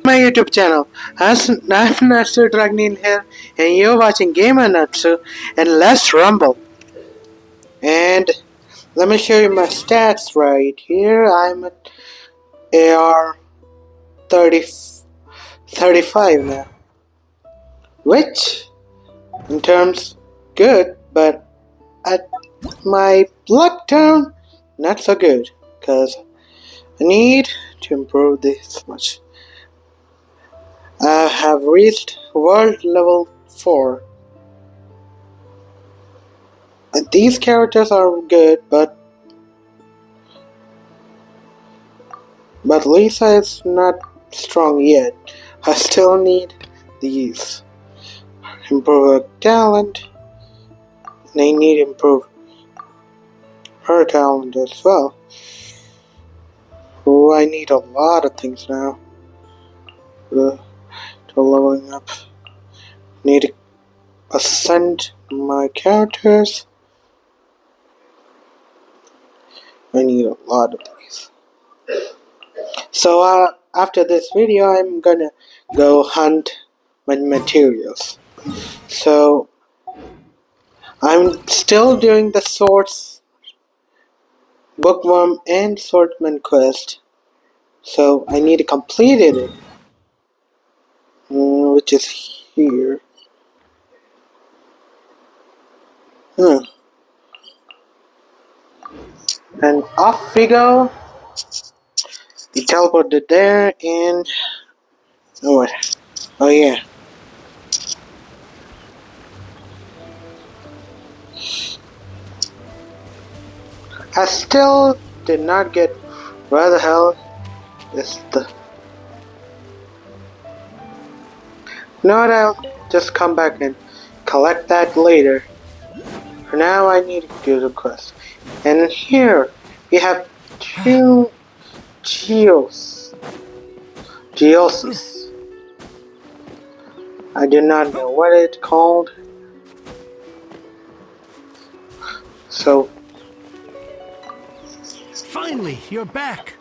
My YouTube channel. I'm Natsu here, and you're watching Gamer Natsu, and let's rumble. And let me show you my stats right here. I'm at AR 30, 35 now, which in terms good, but at my luck turn not so good, cause I need to improve this much. I have reached world level 4. These characters are good, but Lisa is not strong yet. I still need these. Improve her talent. And I need to improve her talent as well. Oh, I need a lot of things now. To leveling up. Need to ascend my characters. I need a lot of these. So after this video, I'm gonna go hunt my materials. So I'm still doing the swords, bookworm, and swordsman quest. So I need to complete it, which is here. And off we go. We teleported there, and oh yeah. I still did not get where the hell is the. No, I'll just come back and collect that later. For now, I need to do the quest. And here we have two Geosis. I do not know what it's called. So. Finally, you're back.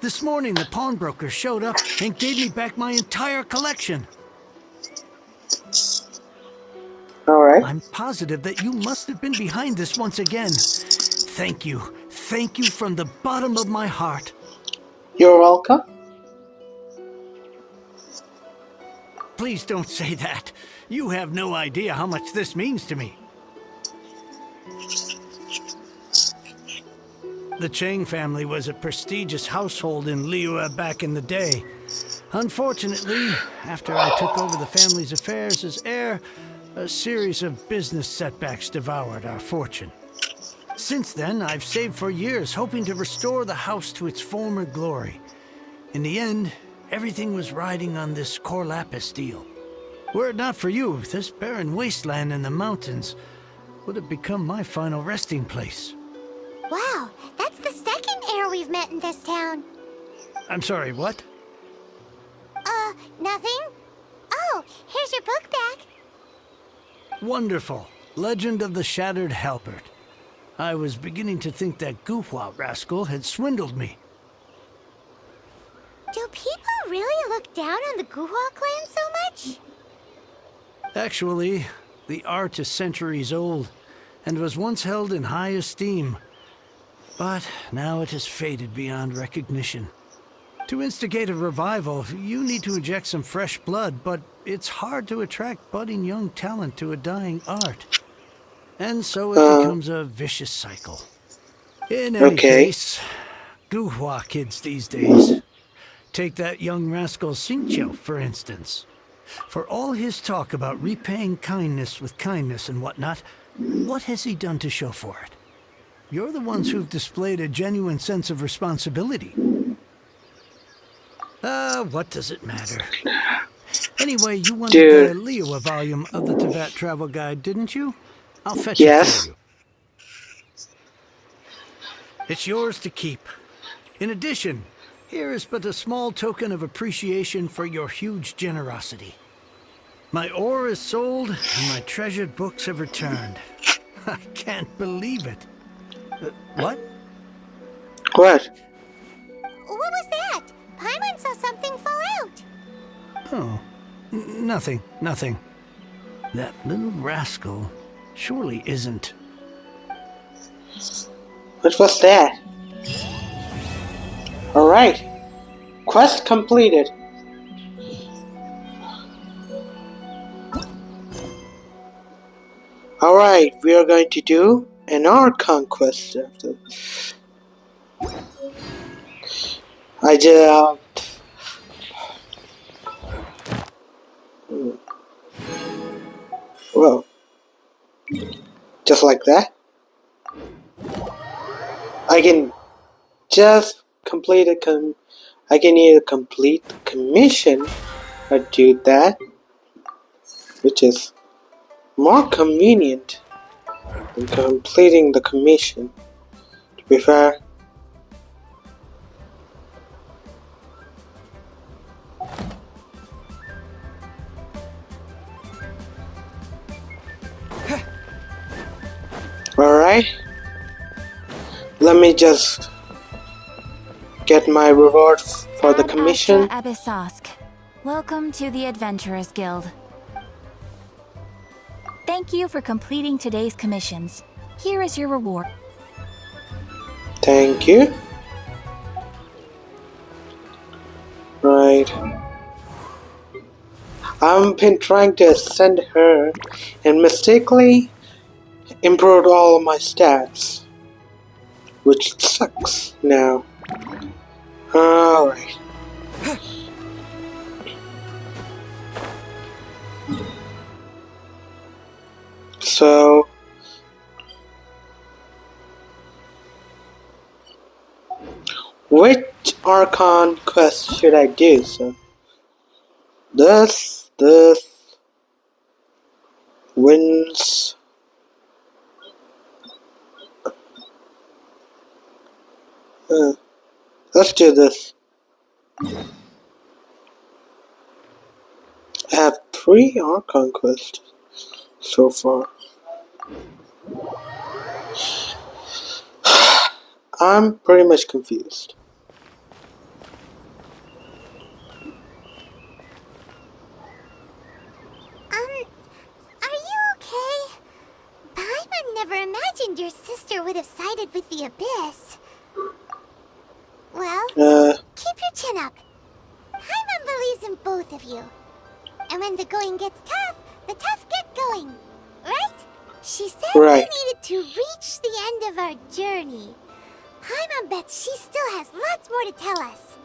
This morning, the pawnbroker showed up and gave me back my entire collection. Alright. I'm positive that you must have been behind this once again. Thank you. Thank you from the bottom of my heart. You're welcome. Please don't say that. You have no idea how much this means to me. The Chang family was a prestigious household in Liyue back in the day. Unfortunately, after I took over the family's affairs as heir, a series of business setbacks devoured our fortune. Since then, I've saved for years, hoping to restore the house to its former glory. In the end, everything was riding on this core lapis deal. Were it not for you, this barren wasteland in the mountains would have become my final resting place. Wow, that's the second heir we've met in this town. I'm sorry, what? Nothing? Oh, here's your book back. Wonderful. Legend of the Shattered Halberd. I was beginning to think that Guhua rascal had swindled me. Do people really look down on the Guhua clan so much? Actually, the art is centuries old, and was once held in high esteem. But now it has faded beyond recognition. To instigate a revival, you need to inject some fresh blood, but it's hard to attract budding young talent to a dying art. And so it becomes a vicious cycle. In any case, Guhua kids these days. Take that young rascal Xingqiu, for instance. For all his talk about repaying kindness with kindness and whatnot, what has he done to show for it? You're the ones who've displayed a genuine sense of responsibility. What does it matter? Anyway, you wanted the Liyue volume of the Tibet Travel Guide, didn't you? I'll fetch it for you. It's yours to keep. In addition, here is but a small token of appreciation for your huge generosity. My ore is sold, and my treasured books have returned. I can't believe it. What? What? What was that? Paimon saw something fall out. Oh, nothing, nothing. That little rascal surely isn't. What was that? Alright. Quest completed. Alright, we are going to do an Archon quest after. I just... Well, just like that. I can just complete a I can either complete the commission or do that, which is more convenient than completing the commission. To be fair. Alright. Let me just get my reward for the commission. Ad Astra Abyssosk. Welcome to the Adventurers Guild. Thank you for completing today's commissions. Here is your reward. Thank you. Right. I've been trying to ascend her and mistakenly improved all of my stats. Which sucks now. Alright. So... which Archon quest should I do? So... This... wins... let's do this. I have 3 Archon quests so far. I'm pretty much confused. Are you okay? Paimon never imagined your sister would have sided with the Abyss. Well, keep your chin up. Paimon believes in both of you. And when the going gets tough, the tough get going. Right? She said we needed to reach the end of our journey. Paimon bets she still has lots more to tell us.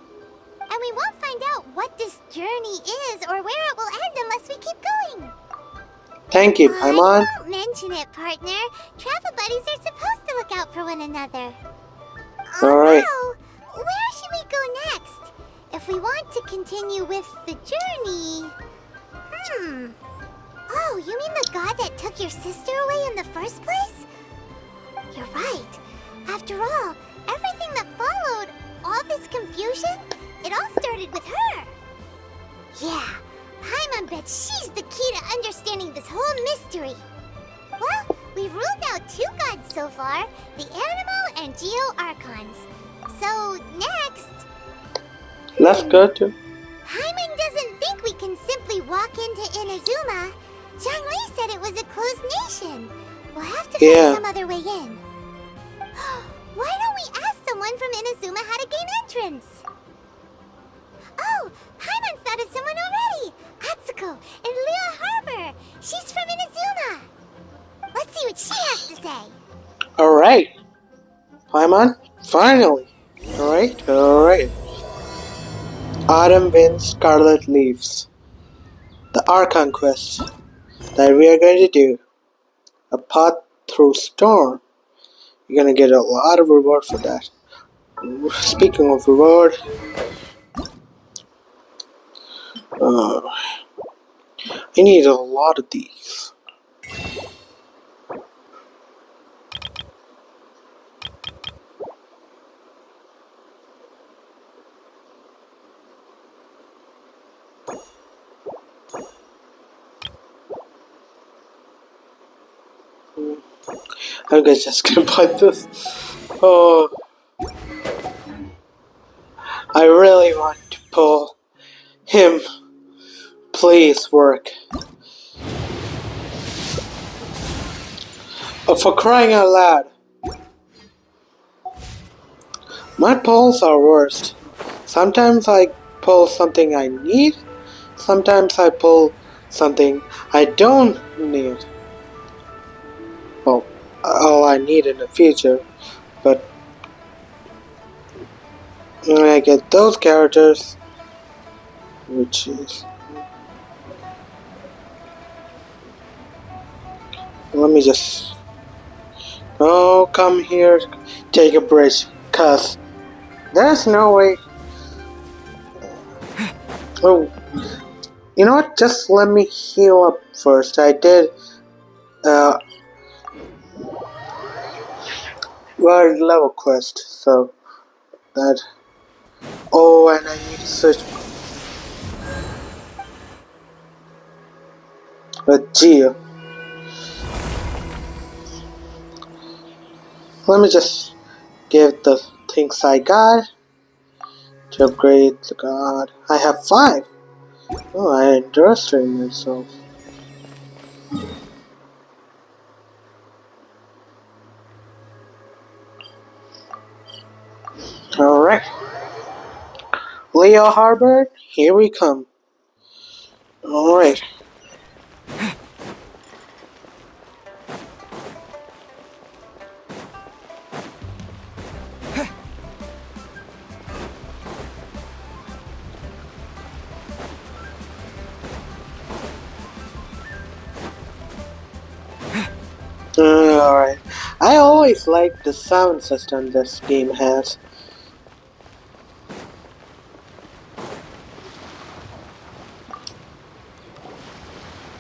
And we won't find out what this journey is or where it will end unless we keep going. Thank you, Paimon. Don't mention it, partner. Travel buddies are supposed to look out for one another. Alright. Oh, no. Where should we go next? If we want to continue with the journey... Oh, you mean the god that took your sister away in the first place? You're right. After all, everything that followed, all this confusion, it all started with her. Yeah, Paimon bets she's the key to understanding this whole mystery. Well, we've ruled out 2 gods so far, the Animo and Geo Archons. So, next... Let's go to... Paimon doesn't think we can simply walk into Inazuma. Zhongli said it was a closed nation. We'll have to find some other way in. Why don't we ask someone from Inazuma how to gain entrance? Oh, Paimon's thought of someone already. Atsuko in Liyue Harbor. She's from Inazuma. Let's see what she has to say. Alright. Paimon, finally. Alright. Autumn winds, Scarlet leaves. The Archon quest that we are going to do. A path through storm. You're gonna get a lot of reward for that. Speaking of reward, I need a lot of these. I'm just gonna buy this. Oh, I really want to pull him Please work. Oh, for crying out loud. My pulls are worst. Sometimes I pull something I need. Sometimes I pull something I don't need. Well, all I need in the future. But when I get those characters, which is... Let me just... Oh, come here, take a bridge, cuz there's no way... Oh, you know what? Just let me heal up first. I did, world level quest, so that... Oh, and I need to search with Geo. Let me just give the things I got to upgrade the god. I have 5. Oh, I underestimate myself. Alright. Leo Harbor, here we come. Alright. Alright. I always like the sound system this game has.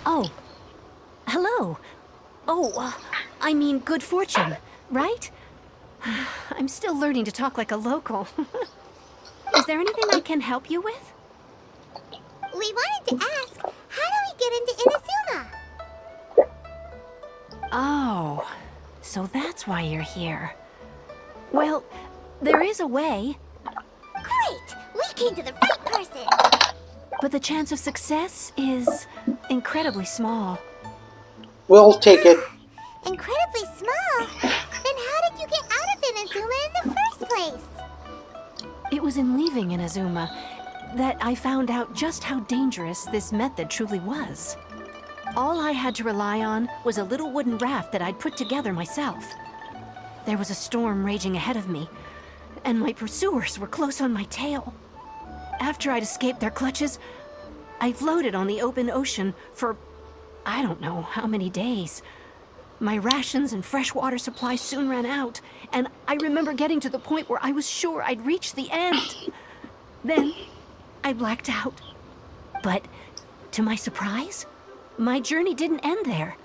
Oh. Hello. Oh, I mean good fortune, right? I'm still learning to talk like a local. Is there anything I can help you with? We wanted to ask, how do we get into Inazuma? Oh, so that's why you're here. Well, there is a way, Great! We came to the right person! but the chance of success is incredibly small. We'll take it. Incredibly small? Then how did you get out of Inazuma in the first place? It was in leaving Inazuma that I found out just how dangerous this method truly was. All I had to rely on was a little wooden raft that I'd put together myself. There was a storm raging ahead of me, and my pursuers were close on my tail. After I'd escaped their clutches, I floated on the open ocean for I don't know how many days. My rations and fresh water supply soon ran out, and I remember getting to the point where I was sure I'd reached the end. Then I blacked out. But to my surprise, my journey didn't end there.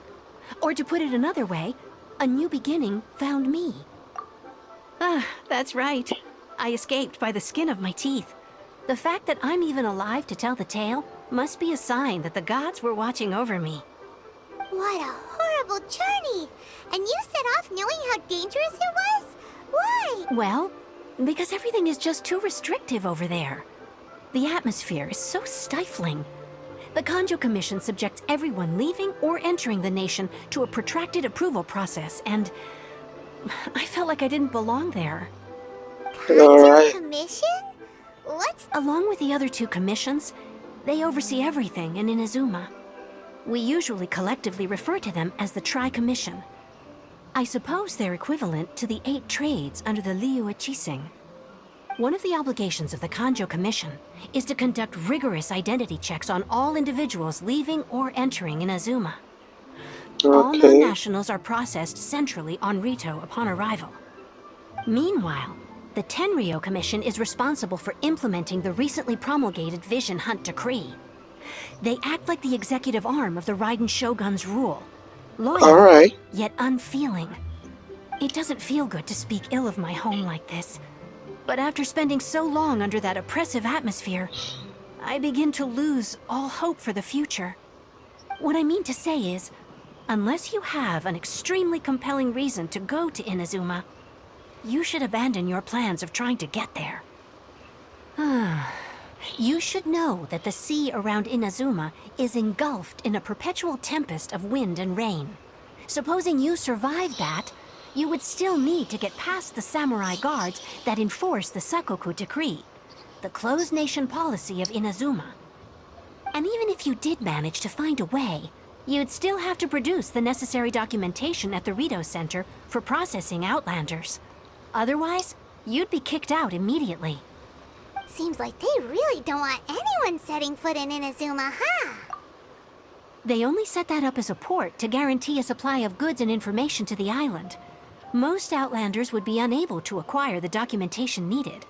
Or to put it another way, a new beginning found me. That's right. I escaped by the skin of my teeth. The fact that I'm even alive to tell the tale must be a sign that the gods were watching over me. What a horrible journey! And you set off knowing how dangerous it was? Why? Well, because everything is just too restrictive over there. The atmosphere is so stifling. The Kanjo Commission subjects everyone leaving or entering the nation to a protracted approval process, and I felt like I didn't belong there. Alright. Commission? What's... Along with the other 2 commissions, they oversee everything in Inazuma. We usually collectively refer to them as the Tri-Commission. I suppose they're equivalent to the 8 trades under the Liu Ichising. One of the obligations of the Kanjo Commission is to conduct rigorous identity checks on all individuals leaving or entering Inazuma. All Okay. non-nationals are processed centrally on Rito upon arrival. Meanwhile, the Tenryo Commission is responsible for implementing the recently promulgated Vision Hunt Decree. They act like the executive arm of the Raiden Shogun's rule. Loyal, Alright. yet unfeeling. It doesn't feel good to speak ill of my home like this. But after spending so long under that oppressive atmosphere, I begin to lose all hope for the future. What I mean to say is, unless you have an extremely compelling reason to go to Inazuma, you should abandon your plans of trying to get there. You should know that the sea around Inazuma is engulfed in a perpetual tempest of wind and rain. Supposing you survived that, you would still need to get past the samurai guards that enforce the Sakoku Decree, the closed nation policy of Inazuma. And even if you did manage to find a way, you'd still have to produce the necessary documentation at the Rito Center for processing Outlanders. Otherwise, you'd be kicked out immediately. Seems like they really don't want anyone setting foot in Inazuma, huh? They only set that up as a port to guarantee a supply of goods and information to the island. Most Outlanders would be unable to acquire the documentation needed.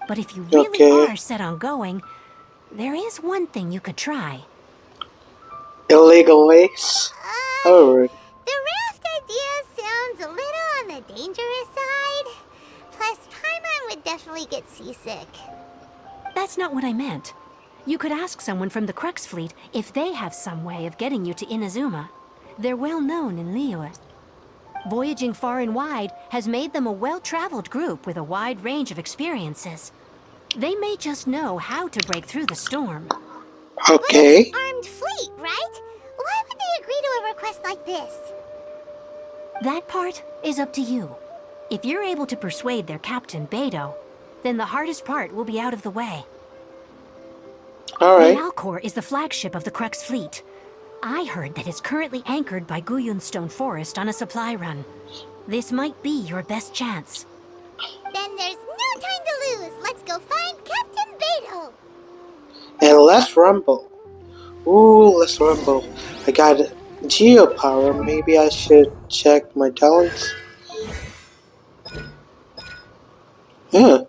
But if you really are set on going, there is one thing you could try. Illegal ways? Alright. The raft idea sounds a little on the dangerous side. Plus, Paimon would definitely get seasick. That's not what I meant. You could ask someone from the Crux Fleet if they have some way of getting you to Inazuma. They're well known in Liyue. Voyaging far and wide has made them a well-traveled group with a wide range of experiences. They may just know how to break through the storm. Okay. But it's an armed fleet, right? Why would they agree to a request like this? That part is up to you. If you're able to persuade their captain, Beidou, then the hardest part will be out of the way. Alright. The Alcor is the flagship of the Crux Fleet. I heard that it's currently anchored by Guyunstone Forest on a supply run. This might be your best chance. Then there's no time to lose. Let's go find Captain Beidou. And let's rumble. Ooh, let's rumble. I got Geo power. Maybe I should check my talents. Huh.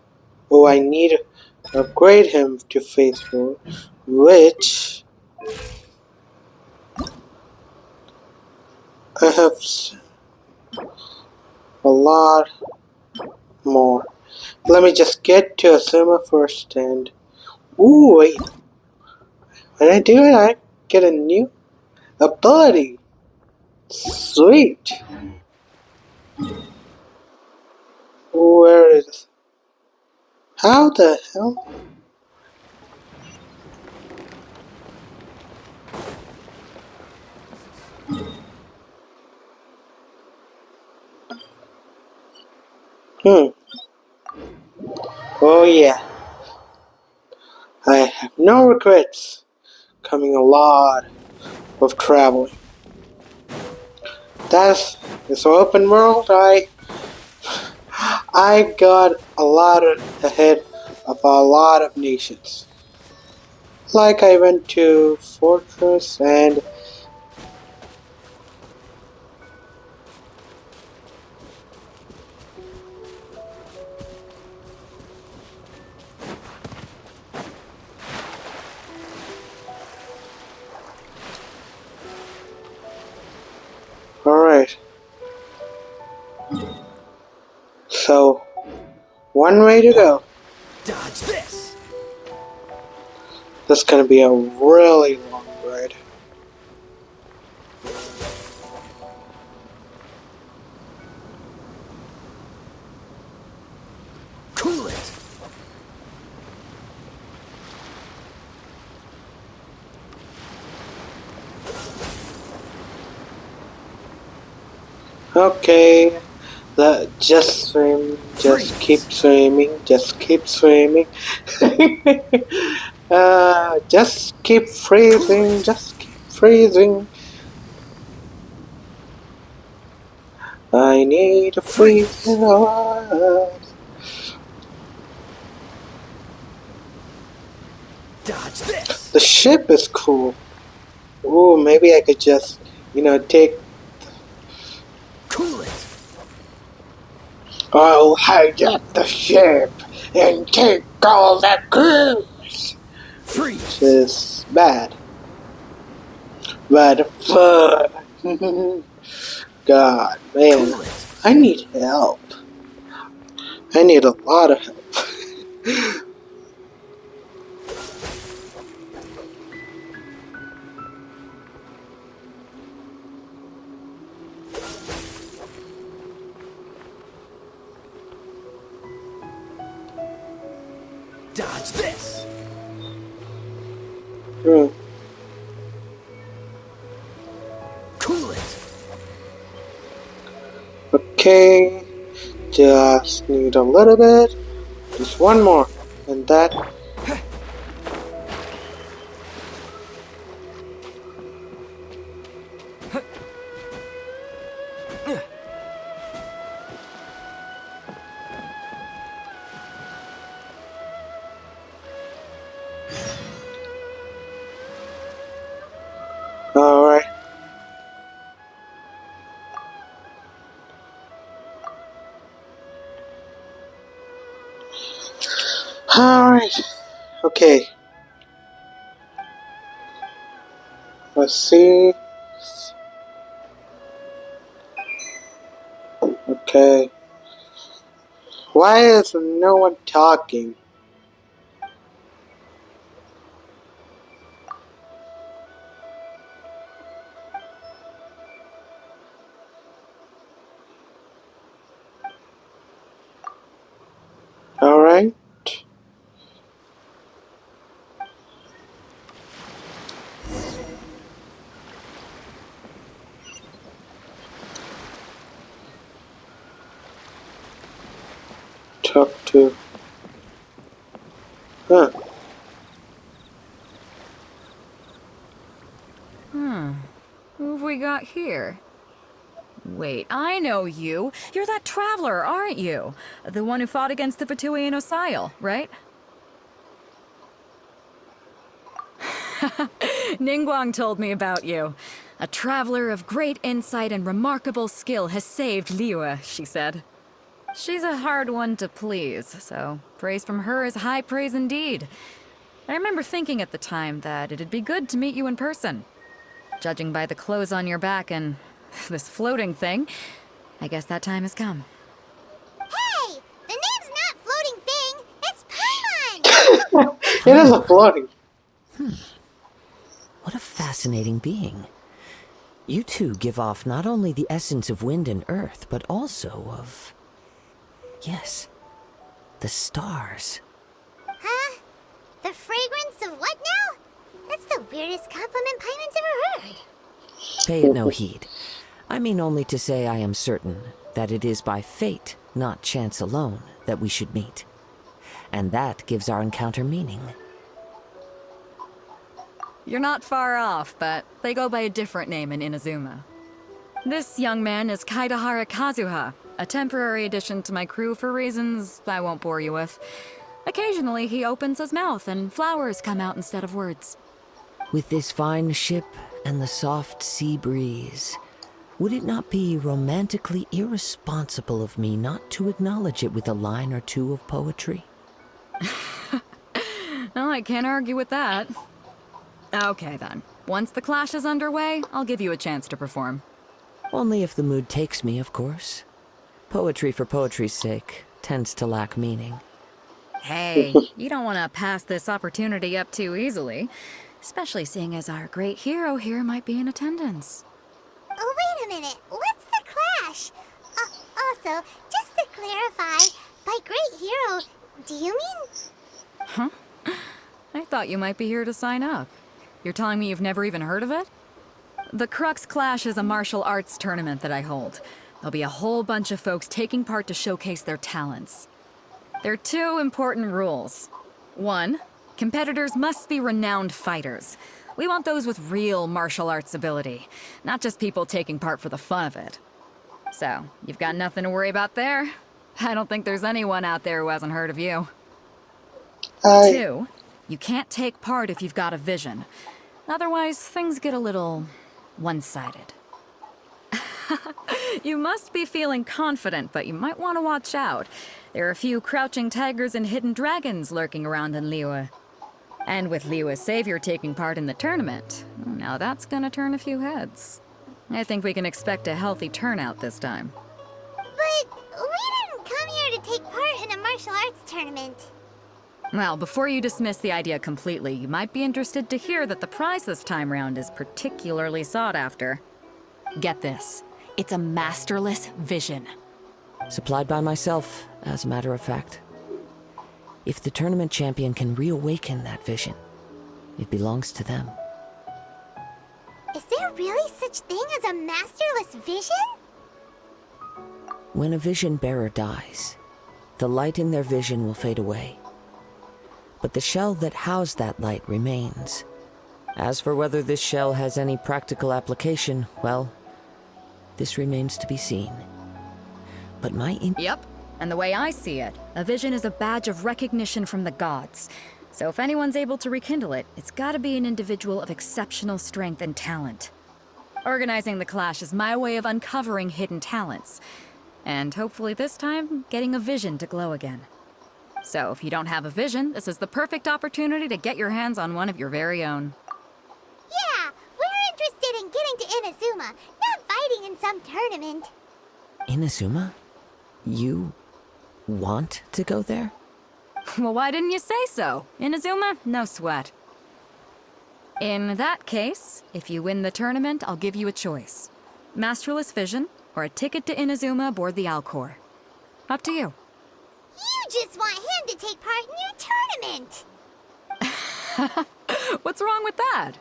Oh, I need to upgrade him to Phase 4, which I have a lot more. Let me just get to Asuma first and... Ooh, wait. When I do it, I get a new ability. Sweet. Where is it? How the hell? Oh yeah. I have no regrets. Coming a lot of traveling. That's this open world. I got a lot ahead of a lot of nations. Like I went to Fortress and alright. So, one way to go. Dodge this! That's gonna be a really long ride. Cool it! Okay. Just swim, just keep swimming, just keep swimming. Just keep freezing, just keep freezing. I need to freeze in the water. Dodge this! The ship is cool. Ooh, maybe I could just, take... Cool it! I'll hijack the ship and take all the crews. Freeze! Which is bad. But fun. God, man. Cool it! I need help. I need a lot of help. Dodge this! Hmm. Cool it. Okay, just need a little bit. Just one more. And that. Alright. Alright. Okay. Let's see. Okay. Why is no one talking? Alright. Talk to. Huh. Who have we got here? Wait, I know you. You're that traveler, aren't you? The one who fought against the Fatui and Osile, right? Ningguang told me about you. A traveler of great insight and remarkable skill has saved Liyue, she said. She's a hard one to please, so praise from her is high praise indeed. I remember thinking at the time that it'd be good to meet you in person. Judging by the clothes on your back and this floating thing, I guess that time has come. Hey! The name's not Floating Thing! It's Paimon! It is a floating. What a fascinating being. You two give off not only the essence of wind and earth, but also of... yes, the stars. Huh? The fragrance of what now? That's the weirdest compliment Paimon's ever heard. Pay it no heed. I mean only to say I am certain that it is by fate, not chance alone, that we should meet. And that gives our encounter meaning. You're not far off, but they go by a different name in Inazuma. This young man is Kaidahara Kazuha, a temporary addition to my crew for reasons I won't bore you with. Occasionally, he opens his mouth and flowers come out instead of words. With this fine ship and the soft sea breeze, would it not be romantically irresponsible of me not to acknowledge it with a line or two of poetry? No, I can't argue with that. Okay then. Once the clash is underway, I'll give you a chance to perform. Only if the mood takes me, of course. Poetry for poetry's sake tends to lack meaning. Hey, you don't want to pass this opportunity up too easily. Especially seeing as our great hero here might be in attendance. Oh, wait a minute. What's the clash? Also, just to clarify, by great hero, do you mean... I thought you might be here to sign up. You're telling me you've never even heard of it? The Crux Clash is a martial arts tournament that I hold. There'll be a whole bunch of folks taking part to showcase their talents. There are two important rules. One, competitors must be renowned fighters. We want those with real martial arts ability, not just people taking part for the fun of it. So, you've got nothing to worry about there. I don't think there's anyone out there who hasn't heard of you. Two, you can't take part if you've got a vision. Otherwise, things get a little one-sided. You must be feeling confident, but you might want to watch out. There are a few crouching tigers and hidden dragons lurking around in Liyue. And with Liyue's savior taking part in the tournament, now that's gonna turn a few heads. I think we can expect a healthy turnout this time. But we didn't come here to take part in a martial arts tournament. Well, before you dismiss the idea completely, you might be interested to hear that the prize this time round is particularly sought after. Get this. It's a masterless vision. Supplied by myself, as a matter of fact. If the tournament champion can reawaken that vision, It belongs to them. Is there really such thing as a masterless vision? When a vision bearer dies, the light in their vision will fade away. But the shell that housed that light remains. As for whether this shell has any practical application, well, this remains to be seen. But my Yep. And the way I see it, a vision is a badge of recognition from the gods. So if anyone's able to rekindle it, it's gotta be an individual of exceptional strength and talent. Organizing the clash is my way of uncovering hidden talents. And hopefully this time, getting a vision to glow again. So if you don't have a vision, this is the perfect opportunity to get your hands on one of your very own. Yeah, we're interested in getting to Inazuma, not fighting in some tournament. Inazuma? You want to go there? Well, why didn't you say so? Inazuma? No sweat. In that case, if you win the tournament, I'll give you a choice. Masterless Vision, or a ticket to Inazuma aboard the Alcor. Up to you. You just want him to take part in your tournament. What's wrong with that?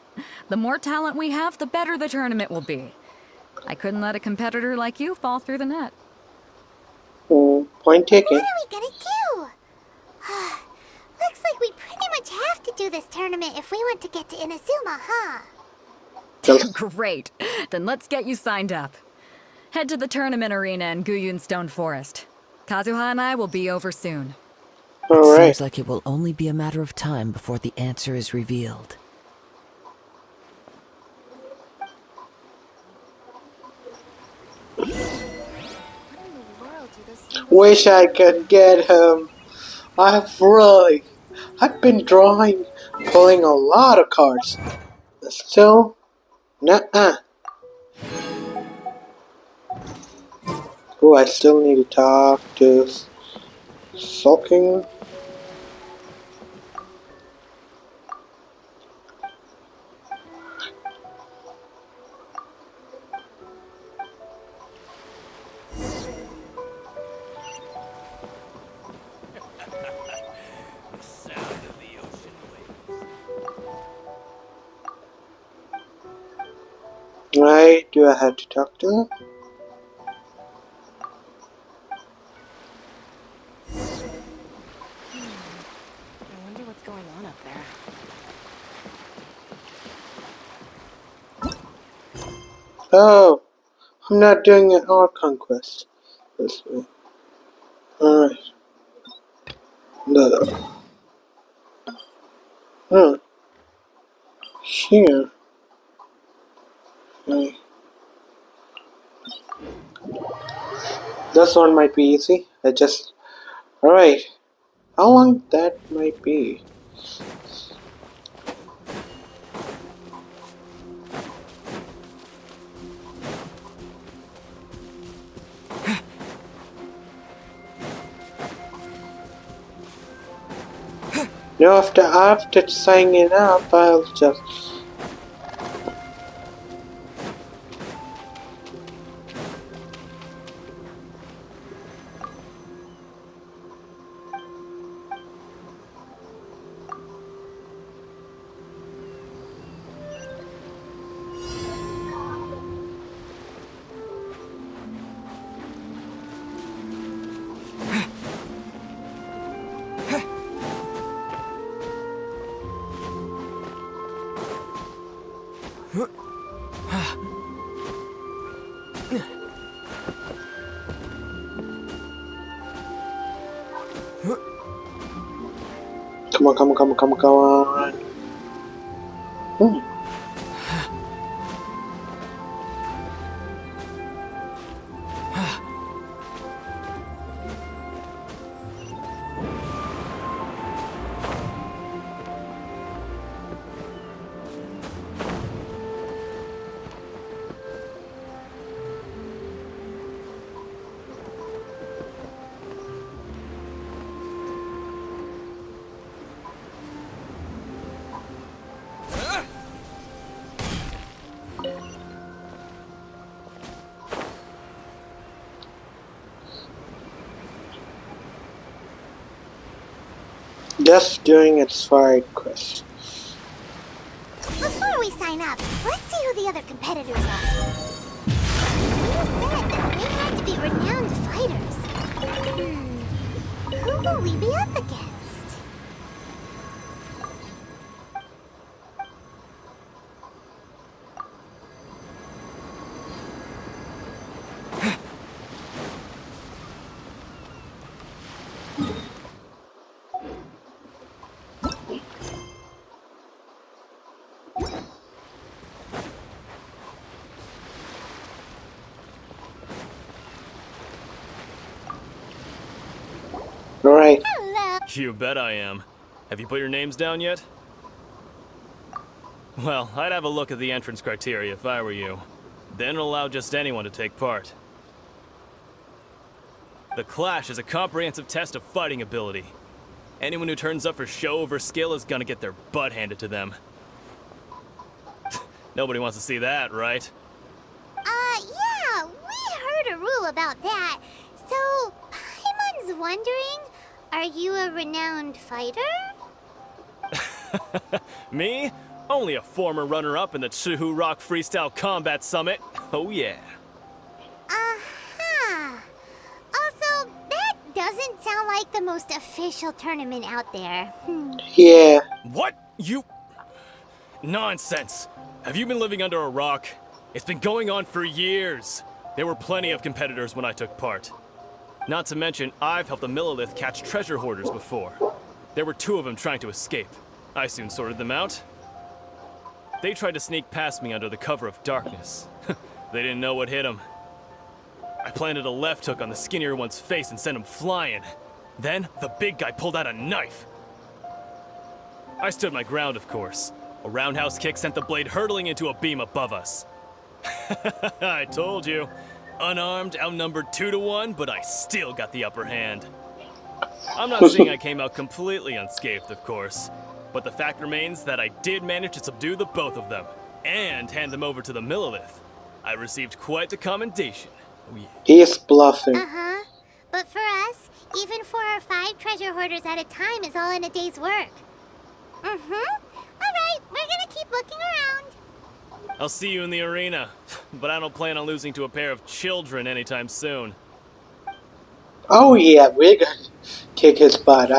The more talent we have, the better the tournament will be. I couldn't let a competitor like you fall through the net. Point taken. What are we gonna do? Looks like we pretty much have to do this tournament if we want to get to Inazuma, huh? Great. Then let's get you signed up. Head to the tournament arena in Guyun Stone Forest. Kazuha and I will be over soon. Alright. Seems like it will only be a matter of time before the answer is revealed. Wish I could get him. I've been pulling a lot of cards. Still, nuh-uh. Oh, I still need to talk to Sulking. Why do I have to talk to them? I wonder what's going on up there. Oh, I'm not doing an art conquest this way. Alright. No. Here. Okay. This one might be easy. Alright. How long that might be? No, after signing up, I'll just... Come on. Just doing its side quest. before we sign up, let's see who the other competitors are. You said that they had to be renowned fighters. Who will we be up against? Alright. Hello. You bet I am. Have you put your names down yet? Well, I'd have a look at the entrance criteria if I were you. Then allow just anyone to take part. The Clash is a comprehensive test of fighting ability. Anyone who turns up for show over skill is gonna get their butt handed to them. Nobody wants to see that, right? Yeah, we heard a rule about that. So, Paimon's wondering, are you a renowned fighter? Me? Only a former runner-up in the Chihu Rock Freestyle Combat Summit. Oh yeah. Uh-huh. Also, that doesn't sound like the most official tournament out there. Yeah. What? You... Nonsense. Have you been living under a rock? It's been going on for years. There were plenty of competitors when I took part. Not to mention, I've helped the Millilith catch treasure hoarders before. There were 2 of them trying to escape. I soon sorted them out. They tried to sneak past me under the cover of darkness. They didn't know what hit them. I planted a left hook on the skinnier one's face and sent him flying. Then, the big guy pulled out a knife. I stood my ground, of course. A roundhouse kick sent the blade hurtling into a beam above us. I told you. Unarmed, outnumbered 2 to 1, but I still got the upper hand. I'm not saying I came out completely unscathed, of course. But the fact remains that I did manage to subdue the both of them, and hand them over to the Millilith. I received quite the commendation. Oh, yeah. He's bluffing. Uh-huh. But for us, even 4 or 5 treasure hoarders at a time is all in a day's work. Alright, we're gonna keep looking around. I'll see you in the arena, but I don't plan on losing to a pair of children anytime soon. Oh yeah, we're gonna kick his butt.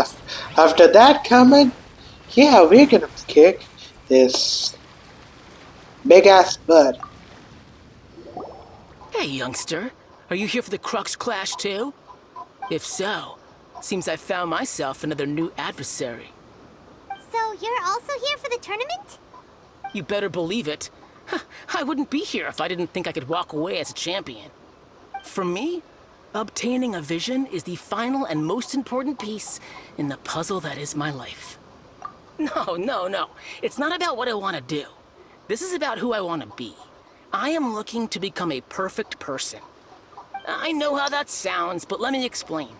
After that comment, yeah, we're gonna kick this big ass butt. Hey, youngster. Are you here for the Crux Clash too? If so, seems I found myself another new adversary. So you're also here for the tournament? You better believe it. I wouldn't be here if I didn't think I could walk away as a champion. For me, obtaining a vision is the final and most important piece in the puzzle that is my life. No. It's not about what I want to do. This is about who I want to be. I am looking to become a perfect person. I know how that sounds, but let me explain.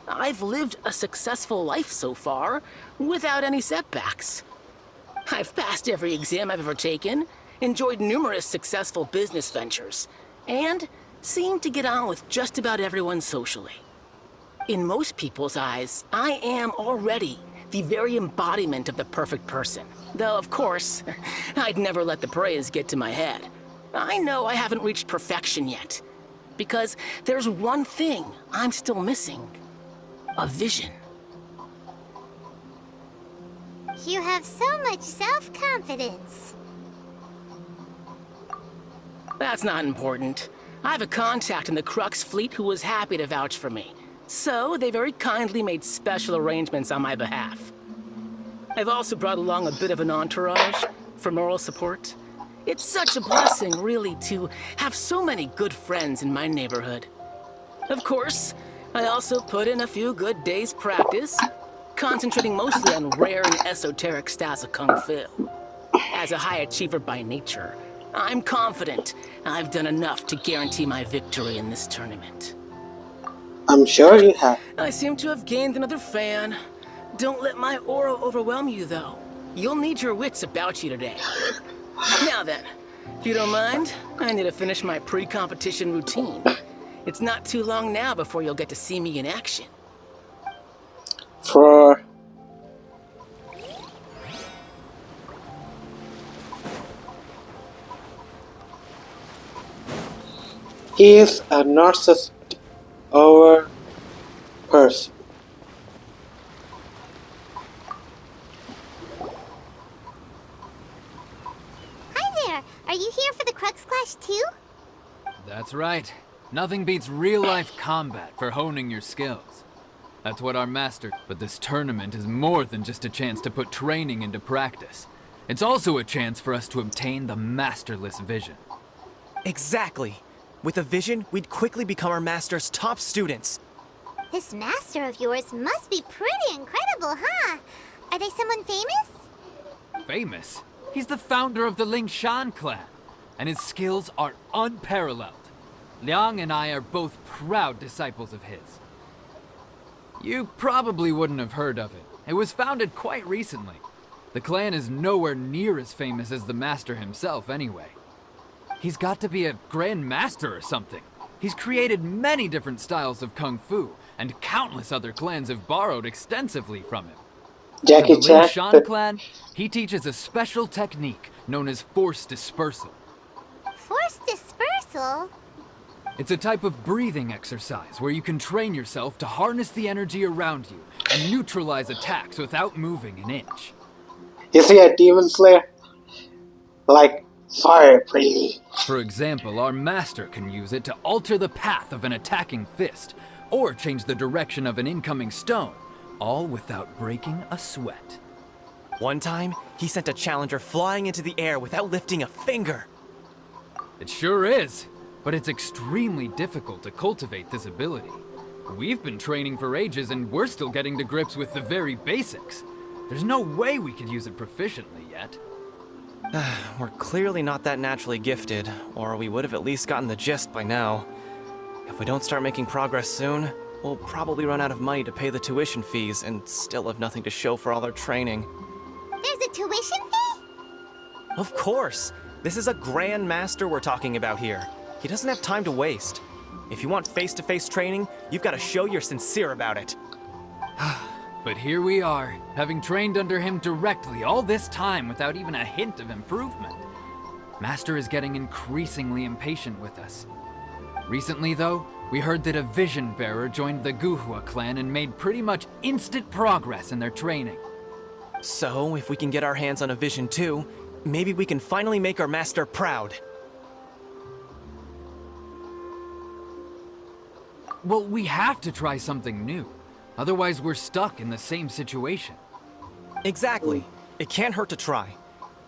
I've lived a successful life so far, without any setbacks. I've passed every exam I've ever taken, enjoyed numerous successful business ventures, and seem to get on with just about everyone socially. In most people's eyes, I am already the very embodiment of the perfect person. Though, of course, I'd never let the praise get to my head. I know I haven't reached perfection yet, because there's one thing I'm still missing. A vision. You have so much self-confidence. That's not important. I have a contact in the Crux fleet who was happy to vouch for me. So they very kindly made special arrangements on my behalf. I've also brought along a bit of an entourage for moral support. It's such a blessing, really, to have so many good friends in my neighborhood. Of course, I also put in a few good days' practice, concentrating mostly on rare and esoteric styles of Kung Fu. As a high achiever by nature, I'm confident I've done enough to guarantee my victory in this tournament. I'm sure you have. I seem to have gained another fan. Don't let my aura overwhelm you, though. You'll need your wits about you today. Now then, if you don't mind, I need to finish my pre-competition routine. It's not too long now before you'll get to see me in action. He is a narcissist over person. Hi there! Are you here for the Crux Clash too? That's right. Nothing beats real-life combat for honing your skills. That's what our master... But this tournament is more than just a chance to put training into practice. It's also a chance for us to obtain the masterless vision. Exactly. With a vision, we'd quickly become our master's top students. This master of yours must be pretty incredible, huh? Are they someone famous? Famous? He's the founder of the Lingshan clan, and his skills are unparalleled. Liang and I are both proud disciples of his. You probably wouldn't have heard of it. It was founded quite recently. The clan is nowhere near as famous as the master himself anyway. He's got to be a grand master or something. He's created many different styles of kung fu, and countless other clans have borrowed extensively from him. Jackie To the Chan. Lingshan clan, he teaches a special technique known as force dispersal. Force dispersal? It's a type of breathing exercise where you can train yourself to harness the energy around you and neutralize attacks without moving an inch. Is he a demon slayer? Like fire breathing. For example, our master can use it to alter the path of an attacking fist, or change the direction of an incoming stone, all without breaking a sweat. One time, he sent a challenger flying into the air without lifting a finger. It sure is, but it's extremely difficult to cultivate this ability. We've been training for ages and we're still getting to grips with the very basics. There's no way we could use it proficiently yet. We're clearly not that naturally gifted, or we would have at least gotten the gist by now. If we don't start making progress soon, we'll probably run out of money to pay the tuition fees and still have nothing to show for all our training. There's a tuition fee? Of course! This is a grand master we're talking about here. He doesn't have time to waste. If you want face-to-face training, you've got to show you're sincere about it. But here we are, having trained under him directly all this time without even a hint of improvement. Master is getting increasingly impatient with us. Recently, though, we heard that a vision bearer joined the Guhua clan and made pretty much instant progress in their training. So, if we can get our hands on a vision too, maybe we can finally make our master proud. Well, we have to try something new. Otherwise, we're stuck in the same situation. Exactly. It can't hurt to try.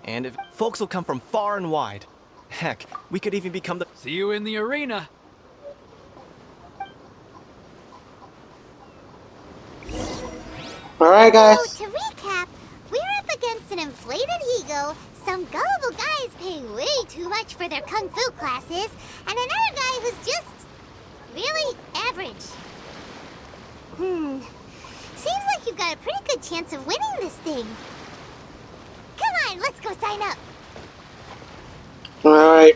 And if folks will come from far and wide. Heck, we could even become the... See you in the arena! Alright, guys. So to recap, we're up against an inflated ego, some gullible guys paying way too much for their kung fu classes, and another guy who's just really average. Seems like you've got a pretty good chance of winning this thing. Come on, let's go sign up. Alright.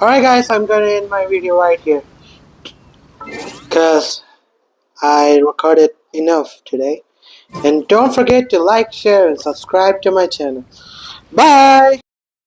Alright, guys, I'm gonna end my video right here. Because I recorded enough today. And don't forget to like, share, and subscribe to my channel. Bye!